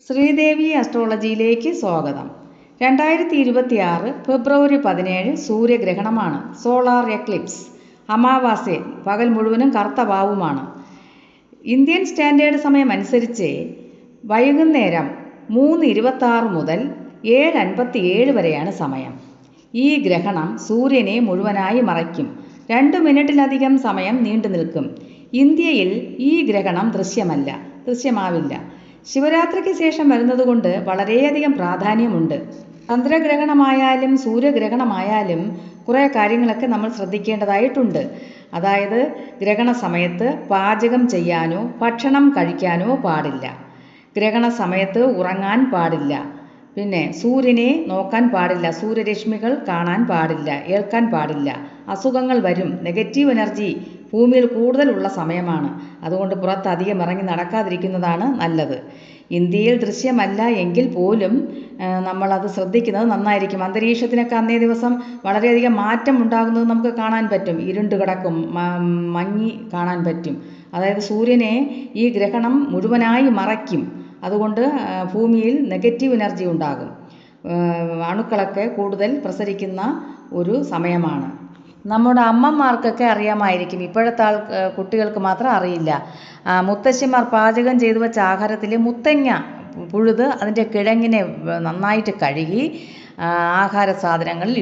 ശ്രീദേവി അസ്ട്രോളജിയിലേക്ക് സ്വാഗതം. 2026 ഫെബ്രുവരി 17 സൂര്യഗ്രഹണമാണ്. Solar Eclipse. അമാവാസ്യ പകൽ മുഴുവനും കറുത്ത വാവുമാണ്. ഇന്ത്യൻ സ്റ്റാൻഡേർഡ് സമയം അനുസരിച്ച് വൈകുന്നേരം 3:26 മുതൽ 7:57 വരെയാണ് സമയം. ഈ ഗ്രഹണം സൂര്യനെ മുഴുവനായി മറയ്ക്കും. 2 മിനിറ്റിലധികം സമയം നീണ്ടു നിൽക്കും. ഇന്ത്യയിൽ ഈ ഗ്രഹണം ദൃശ്യമാവില്ല. ശിവരാത്രിക്ക് ശേഷം വരുന്നതുകൊണ്ട് വളരെയധികം പ്രാധാന്യമുണ്ട്. ചന്ദ്രഗ്രഹണമായാലും സൂര്യഗ്രഹണമായാലും കുറേ കാര്യങ്ങളൊക്കെ നമ്മൾ ശ്രദ്ധിക്കേണ്ടതായിട്ടുണ്ട്. അതായത് ഗ്രഹണ സമയത്ത് പാചകം ചെയ്യാനോ ഭക്ഷണം കഴിക്കാനോ പാടില്ല. ഗ്രഹണ സമയത്ത് ഉറങ്ങാൻ പാടില്ല. പിന്നെ സൂര്യനെ നോക്കാൻ പാടില്ല. സൂര്യരശ്മികൾ കാണാൻ പാടില്ല, ഏൽക്കാൻ പാടില്ല. അസുഖങ്ങൾ വരും. നെഗറ്റീവ് എനർജി ഭൂമിയിൽ കൂടുതലുള്ള സമയമാണ്. അതുകൊണ്ട് പുറത്ത് അധികം ഇറങ്ങി നടക്കാതിരിക്കുന്നതാണ് നല്ലത്. ഇന്ത്യയിൽ ദൃശ്യമല്ല എങ്കിൽ പോലും നമ്മളത് ശ്രദ്ധിക്കുന്നത് നന്നായിരിക്കും. അന്തരീക്ഷത്തിനൊക്കെ അന്നേ ദിവസം വളരെയധികം മാറ്റം ഉണ്ടാകുന്നത് നമുക്ക് കാണാൻ പറ്റും. ഇരുണ്ട് കിടക്കും, മങ്ങി കാണാൻ പറ്റും. അതായത് സൂര്യനെ ഈ ഗ്രഹണം മുഴുവനായി മറയ്ക്കും. അതുകൊണ്ട് ഭൂമിയിൽ നെഗറ്റീവ് എനർജി ഉണ്ടാകും. അണുക്കളൊക്കെ കൂടുതൽ പ്രസരിക്കുന്ന ഒരു സമയമാണ്. നമ്മുടെ അമ്മമാർക്കൊക്കെ അറിയാമായിരിക്കും. ഇപ്പോഴത്തെ കുട്ടികൾക്ക് മാത്രം അറിയില്ല. മുത്തശ്ശിമാർ പാചകം ചെയ്തു വെച്ച ആഹാരത്തിൽ മുത്തങ്ങ പുഴുത് അതിൻ്റെ കിഴങ്ങിനെ നന്നായിട്ട് കഴുകി ആഹാര സാധനങ്ങളിൽ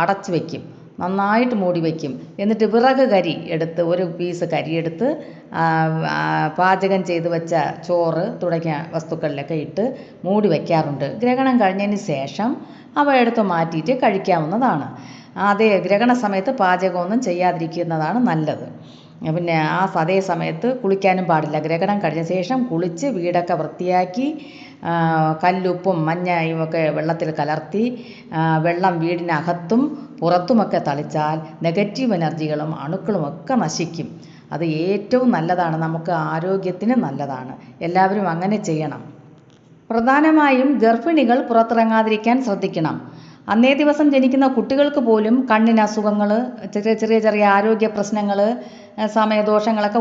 അടച്ചു വയ്ക്കും. നന്നായിട്ട് മൂടി വയ്ക്കും. എന്നിട്ട് വിറക് കരി എടുത്ത് ഒരു പീസ് കരിയെടുത്ത് പാചകം ചെയ്ത് വെച്ച ചോറ് തുടങ്ങിയ വസ്തുക്കളിലൊക്കെ ഇട്ട് മൂടി വയ്ക്കാറുണ്ട്. ഗ്രഹണം കഴിഞ്ഞതിന് ശേഷം അവ എടുത്ത് മാറ്റിയിട്ട് കഴിക്കാവുന്നതാണ്. അതേ ഗ്രഹണ സമയത്ത് പാചകമൊന്നും ചെയ്യാതിരിക്കുന്നതാണ് നല്ലത്. പിന്നെ അതേ സമയത്ത് കുളിക്കാനും പാടില്ല. ഗ്രഹണം കഴിഞ്ഞ ശേഷം കുളിച്ച് വീടൊക്കെ വൃത്തിയാക്കി കല്ലുപ്പും മഞ്ഞയും ഒക്കെ വെള്ളത്തിൽ കലർത്തി വെള്ളം വീടിനകത്തും പുറത്തുമൊക്കെ തളിച്ചാൽ നെഗറ്റീവ് എനർജികളും അണുക്കളും ഒക്കെ നശിക്കും. അത് ഏറ്റവും നല്ലതാണ്. നമുക്ക് ആരോഗ്യത്തിന് നല്ലതാണ്. എല്ലാവരും അങ്ങനെ ചെയ്യണം. പ്രധാനമായും ഗർഭിണികൾ പുറത്തിറങ്ങാതിരിക്കാൻ ശ്രദ്ധിക്കണം. അന്നേ ദിവസം ജനിക്കുന്ന കുട്ടികൾക്ക് പോലും കണ്ണിന് അസുഖങ്ങൾ, ചെറിയ ആരോഗ്യ പ്രശ്നങ്ങൾ, സമയദോഷങ്ങളൊക്കെ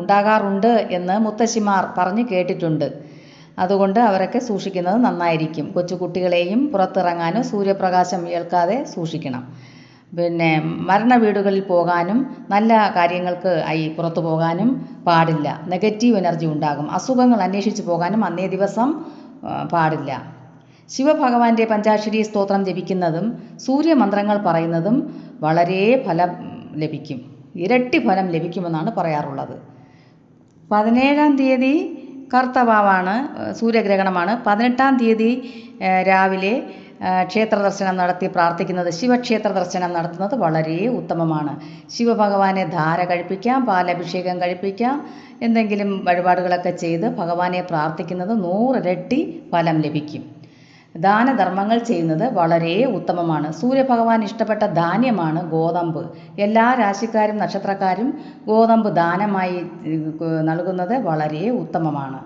ഉണ്ടാകാറുണ്ട് എന്ന് മുത്തശ്ശിമാർ പറഞ്ഞ് കേട്ടിട്ടുണ്ട്. അതുകൊണ്ട് അവരൊക്കെ സൂക്ഷിക്കുന്നത് നന്നായിരിക്കും. കൊച്ചു കുട്ടികളെയും പുറത്തിറങ്ങാനോ സൂര്യപ്രകാശം ഏൽക്കാതെ സൂക്ഷിക്കണം. പിന്നെ മരണ വീടുകളിൽ പോകാനും നല്ല കാര്യങ്ങൾക്ക് പുറത്തു പോകാനും പാടില്ല. നെഗറ്റീവ് എനർജി ഉണ്ടാകും. അസുഖങ്ങൾ അന്വേഷിച്ച് പോകാനും അന്നേ ദിവസം പാടില്ല. ശിവഭഗവാന്റെ പഞ്ചാക്ഷരി സ്തോത്രം ജപിക്കുന്നതും സൂര്യമന്ത്രങ്ങൾ പറയുന്നതും വളരെ ഫലം ലഭിക്കും. ഇരട്ടി ഫലം ലഭിക്കുമെന്നാണ് പറയാറുള്ളത്. 17-ാം തീയതി കറുത്തവാവാണ്, സൂര്യഗ്രഹണമാണ്. 18-ാം തീയതി രാവിലെ ക്ഷേത്ര ദർശനം നടത്തി പ്രാർത്ഥിക്കുന്നത്, ശിവക്ഷേത്ര ദർശനം നടത്തുന്നത് വളരെ ഉത്തമമാണ്. ശിവഭഗവാനെ ധാര കഴിപ്പിക്കാം, പാലഭിഷേകം കഴിപ്പിക്കാം. എന്തെങ്കിലും വഴിപാടുകളൊക്കെ ചെയ്ത് ഭഗവാനെ പ്രാർത്ഥിക്കുന്നത് 100 ഇരട്ടി ഫലം ലഭിക്കും. ദാനധർമ്മങ്ങൾ ചെയ്യുന്നത് വളരെ ഉത്തമമാണ്. സൂര്യഭഗവാൻ ഇഷ്ടപ്പെട്ട ധാന്യമാണ് ഗോതമ്പ്. എല്ലാ രാശിക്കാരും നക്ഷത്രക്കാരും ഗോതമ്പ് ദാനമായി നൽകുന്നത് വളരെ ഉത്തമമാണ്.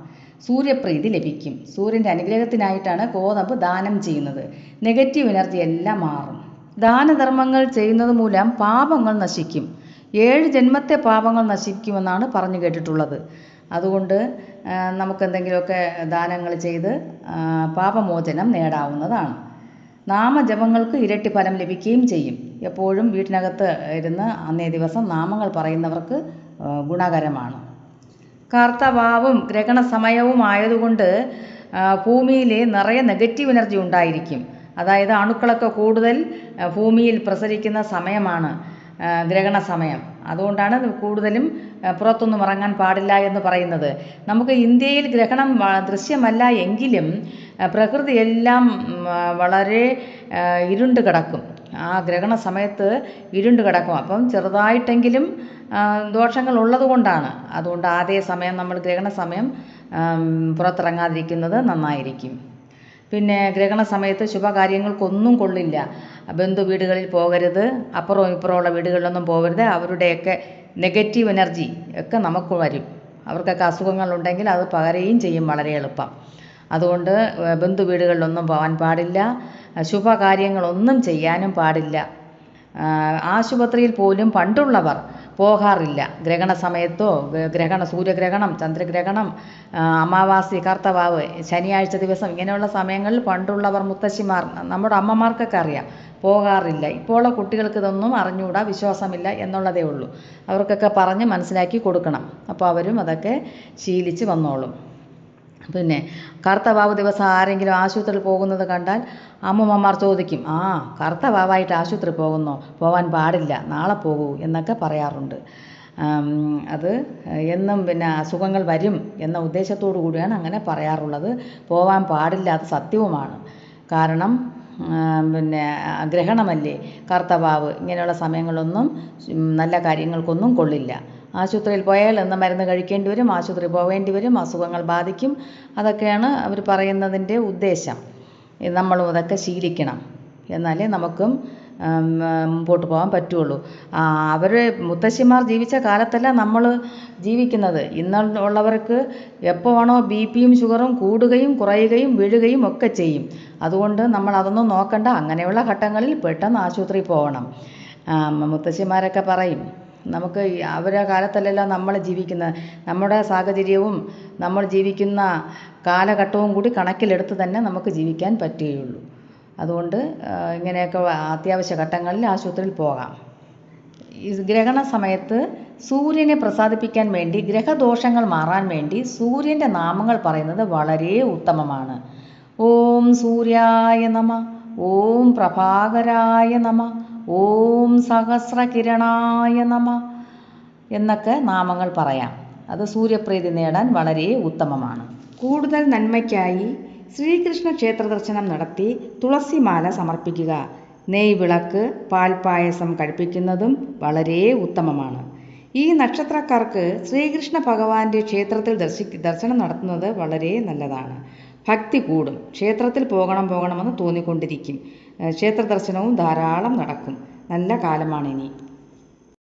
സൂര്യപ്രീതി ലഭിക്കും. സൂര്യൻ്റെ അനുഗ്രഹത്തിനായിട്ടാണ് ഗോതമ്പ് ദാനം ചെയ്യുന്നത്. നെഗറ്റീവ് എനർജി എല്ലാം മാറും. ദാനധർമ്മങ്ങൾ ചെയ്യുന്നത് മൂലം പാപങ്ങൾ നശിക്കും. 7 ജന്മത്തെ പാപങ്ങൾ നശിക്കുമെന്നാണ് പറഞ്ഞു കേട്ടിട്ടുള്ളത്. അതുകൊണ്ട് നമുക്കെന്തെങ്കിലുമൊക്കെ ദാനങ്ങൾ ചെയ്ത് പാപമോചനം നേടാവുന്നതാണ്. നാമജപങ്ങൾക്ക് ഇരട്ടി ഫലം ലഭിക്കുകയും ചെയ്യും. എപ്പോഴും വീട്ടിനകത്ത് ഇരുന്ന് അന്നേ ദിവസം നാമങ്ങൾ പറയുന്നവർക്ക് ഗുണകരമാണ്. കറുത്തവാവും ഗ്രഹണ സമയവും ആയതുകൊണ്ട് ഭൂമിയിൽ നിറയെ നെഗറ്റീവ് എനർജി ഉണ്ടായിരിക്കും. അതായത് അണുക്കളൊക്കെ കൂടുതൽ ഭൂമിയിൽ പ്രസരിക്കുന്ന സമയമാണ് ഗ്രഹണ സമയം. അതുകൊണ്ടാണ് കൂടുതലും പുറത്തൊന്നും ഇറങ്ങാൻ പാടില്ല എന്ന് പറയുന്നത്. നമുക്ക് ഇന്ത്യയിൽ ഗ്രഹണം ദൃശ്യമല്ല എങ്കിലും പ്രകൃതിയെല്ലാം വളരെ ഇരുണ്ട് കിടക്കും. ആ ഗ്രഹണ സമയത്ത് ഇരുണ്ട് കിടക്കും. അപ്പം ചെറുതായിട്ടെങ്കിലും ദോഷങ്ങൾ ഉള്ളത് കൊണ്ടാണ്. അതുകൊണ്ട് അതേ സമയം നമ്മൾ ഗ്രഹണ സമയം പുറത്തിറങ്ങാതിരിക്കുന്നത് നന്നായിരിക്കും. പിന്നെ ഗ്രഹണ സമയത്ത് ശുഭകാര്യങ്ങൾക്കൊന്നും കൊള്ളില്ല. ബന്ധു വീടുകളിൽ പോകരുത്, അപ്പുറവും ഇപ്പുറമുള്ള വീടുകളിലൊന്നും പോകരുത്. അവരുടെയൊക്കെ നെഗറ്റീവ് എനർജി ഒക്കെ നമുക്ക് വരും. അവർക്കൊക്കെ അസുഖങ്ങളുണ്ടെങ്കിൽ അത് പകരുകയും ചെയ്യും വളരെ എളുപ്പം. അതുകൊണ്ട് ബന്ധു വീടുകളിലൊന്നും പോകാൻ പാടില്ല. ശുഭകാര്യങ്ങളൊന്നും ചെയ്യാനും പാടില്ല. ആശുപത്രിയിൽ പോലും പണ്ടുള്ളവർ പോകാറില്ല. ഗ്രഹണ സമയത്തോ സൂര്യഗ്രഹണം, ചന്ദ്രഗ്രഹണം, അമാവാസി, കർത്തവാവ്, ശനിയാഴ്ച ദിവസം ഇങ്ങനെയുള്ള സമയങ്ങളിൽ പണ്ടുള്ളവർ മുത്തശ്ശിമാർ നമ്മുടെ അമ്മമാർക്കൊക്കെ അറിയാം, പോകാറില്ല. ഇപ്പോഴുള്ള കുട്ടികൾക്ക് ഇതൊന്നും അറിഞ്ഞുകൂടാ, വിശ്വാസമില്ല എന്നുള്ളതേ ഉള്ളൂ. അവർക്കൊക്കെ പറഞ്ഞ് മനസ്സിലാക്കി കൊടുക്കണം. അപ്പോൾ അവരും അതൊക്കെ ശീലിച്ച് വന്നോളും. പിന്നെ കറുത്തവാവ് ദിവസം ആരെങ്കിലും ആശുപത്രിയിൽ പോകുന്നത് കണ്ടാൽ അമ്മൂമ്മമാർ ചോദിക്കും, കറുത്തവാവായിട്ട് ആശുപത്രി പോകാൻ പാടില്ല, നാളെ പോകൂ എന്നൊക്കെ പറയാറുണ്ട്. അത് എന്നും പിന്നെ അസുഖങ്ങൾ വരും എന്ന ഉദ്ദേശത്തോടു കൂടിയാണ് അങ്ങനെ പറയാറുള്ളത്. പോകാൻ പാടില്ല, അത് സത്യവുമാണ്. കാരണം പിന്നെ ഗ്രഹണമല്ലേ, കറുത്തവാവ്, ഇങ്ങനെയുള്ള സമയങ്ങളൊന്നും നല്ല കാര്യങ്ങൾക്കൊന്നും കൊള്ളില്ല. ആശുപത്രിയിൽ പോയാൽ എന്ന മരുന്ന് കഴിക്കേണ്ടി വരും, ആശുപത്രി പോവേണ്ടി വരും, അസുഖങ്ങൾ ബാധിക്കും. അതൊക്കെയാണ് അവർ പറയുന്നതിൻ്റെ ഉദ്ദേശം. നമ്മളും അതൊക്കെ ശീലിക്കണം, എന്നാലേ നമുക്കും മുമ്പോട്ട് പോകാൻ പറ്റുള്ളൂ. അവർ മുത്തശ്ശിമാർ ജീവിച്ച കാലത്തല്ല നമ്മൾ ജീവിക്കുന്നത്. ഇന്നുള്ളവർക്ക് എപ്പോഴാണോ BP-യും ഷുഗറും കൂടുകയും കുറയുകയും വീഴുകയും ഒക്കെ ചെയ്യും. അതുകൊണ്ട് നമ്മൾ അതൊന്നും നോക്കണ്ട, അങ്ങനെയുള്ള ഘട്ടങ്ങളിൽ പെട്ടെന്ന് ആശുപത്രിയിൽ പോകണം. മുത്തശ്ശിമാരൊക്കെ പറയും, നമുക്ക് അവരുടെ കാലത്തല്ലല്ലോ നമ്മൾ ജീവിക്കുന്നത്, നമ്മുടെ സാഹചര്യവും നമ്മൾ ജീവിക്കുന്ന കാലഘട്ടവും കൂടി കണക്കിലെടുത്ത് തന്നെ നമുക്ക് ജീവിക്കാൻ പറ്റുകയുള്ളൂ. അതുകൊണ്ട് ഇങ്ങനെയൊക്കെ അത്യാവശ്യ ഘട്ടങ്ങളിൽ ആശുപത്രിയിൽ പോകാം. ഈ ഗ്രഹണ സമയത്ത് സൂര്യനെ പ്രസാദിപ്പിക്കാൻ വേണ്ടി, ഗ്രഹദോഷങ്ങൾ മാറാൻ വേണ്ടി സൂര്യൻ്റെ നാമങ്ങൾ പറയുന്നത് വളരെ ഉത്തമമാണ്. ഓം സൂര്യായ നമ, ഓം പ്രഭാകരായ നമ, ഓം സഹസ്രകിരണായ നമ എന്നൊക്കെ നാമങ്ങൾ പറയാം. അത് സൂര്യപ്രീതി നേടാൻ വളരെ ഉത്തമമാണ്. കൂടുതൽ നന്മയ്ക്കായി ശ്രീകൃഷ്ണ ക്ഷേത്ര ദർശനം നടത്തി തുളസിമാല സമർപ്പിക്കുക. നെയ്വിളക്ക്, പാൽപ്പായസം കഴിപ്പിക്കുന്നതും വളരെ ഉത്തമമാണ്. ഈ നക്ഷത്രക്കാർക്ക് ശ്രീകൃഷ്ണ ഭഗവാന്റെ ക്ഷേത്രത്തിൽ ദർശനം നടത്തുന്നത് വളരെ നല്ലതാണ്. ഭക്തി കൂടും. ക്ഷേത്രത്തിൽ പോകണമെന്ന് തോന്നിക്കൊണ്ടിരിക്കും. ക്ഷേത്ര ദർശനവും ധാരാളം നടക്കും. നല്ല കാലമാണിനി.